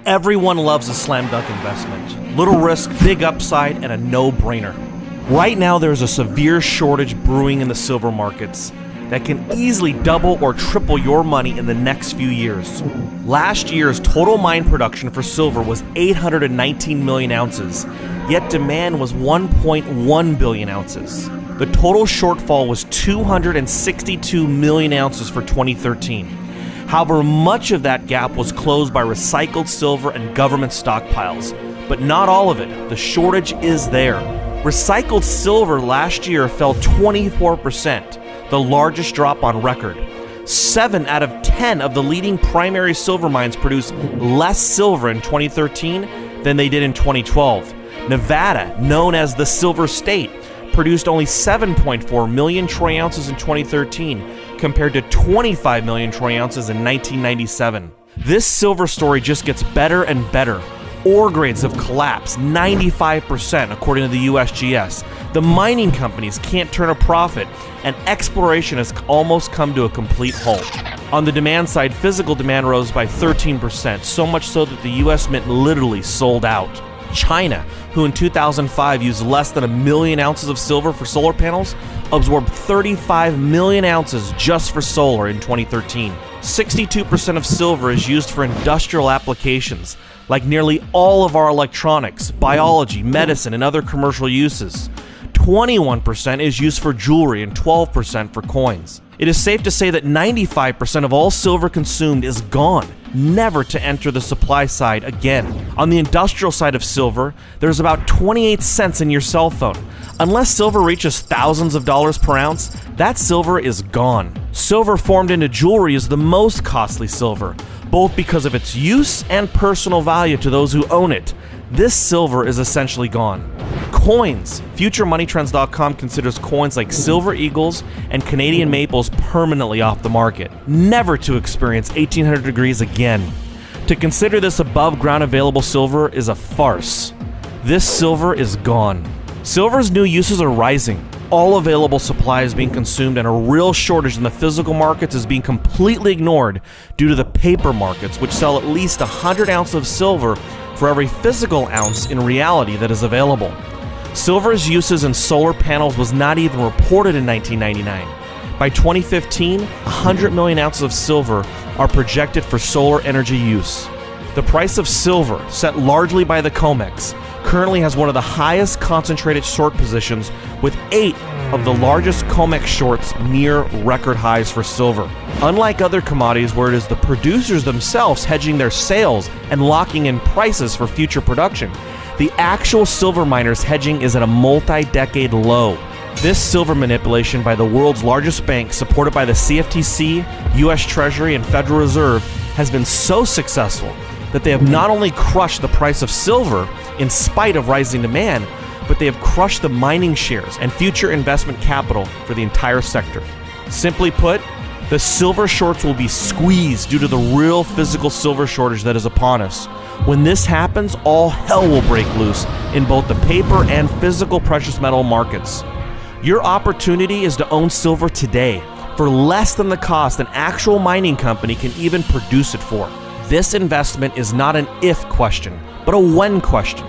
Everyone loves a slam dunk investment. Little risk, big upside, and a no-brainer. Right now, there's a severe shortage brewing in the silver markets that can easily double or triple your money in the next few years. Last year's total mine production for silver was 819 million ounces, yet demand was 1.1 billion ounces. The total shortfall was 262 million ounces for 2013. However, much of that gap was closed by recycled silver and government stockpiles, but not all of it. The shortage is there. Recycled silver last year fell 24%, the largest drop on record. 7 out of 10 of the leading primary silver mines produced less silver in 2013 than they did in 2012. Nevada, known as the Silver State, produced only 7.4 million troy ounces in 2013 compared to 25 million troy ounces in 1997. This silver story just gets better and better. Ore grades have collapsed 95% according to the USGS. The mining companies can't turn a profit, and exploration has almost come to a complete halt. On the demand side, physical demand rose by 13%, so much so that the US Mint literally sold out. China, who in 2005 used less than 1 million ounces of silver for solar panels, absorbed 35 million ounces just for solar in 2013. 62% of silver is used for industrial applications, like nearly all of our electronics, biology, medicine, and other commercial uses. 21% is used for jewelry and 12% for coins. It is safe to say that 95% of all silver consumed is gone, never to enter the supply side again. On the industrial side of silver, there's about 28 cents in your cell phone. Unless silver reaches thousands of dollars per ounce, that silver is gone. Silver formed into jewelry is the most costly silver, both because of its use and personal value to those who own it. This silver is essentially gone. Coins. FutureMoneyTrends.com considers coins like silver eagles and Canadian maples permanently off the market, never to experience 1800 degrees again. To consider this above ground available silver is a farce. This silver is gone. Silver's new uses are rising. All available supply is being consumed, and a real shortage in the physical markets is being completely ignored due to the paper markets, which sell at least 100 ounces of silver for every physical ounce in reality that is available. Silver's uses in solar panels was not even reported in 1999. By 2015, 100 million ounces of silver are projected for solar energy use. The price of silver, set largely by the COMEX, currently has one of the highest concentrated short positions, with 8 of the largest COMEX shorts near record highs for silver. Unlike other commodities where it is the producers themselves hedging their sales and locking in prices for future production, the actual silver miners hedging is at a multi-decade low. This silver manipulation by the world's largest bank, supported by the CFTC, US Treasury, and Federal Reserve, has been so successful that they have not only crushed the price of silver in spite of rising demand, but they have crushed the mining shares and future investment capital for the entire sector. Simply put, the silver shorts will be squeezed due to the real physical silver shortage that is upon us. When this happens, all hell will break loose in both the paper and physical precious metal markets. Your opportunity is to own silver today for less than the cost an actual mining company can even produce it for. This investment is not an if question, but a when question.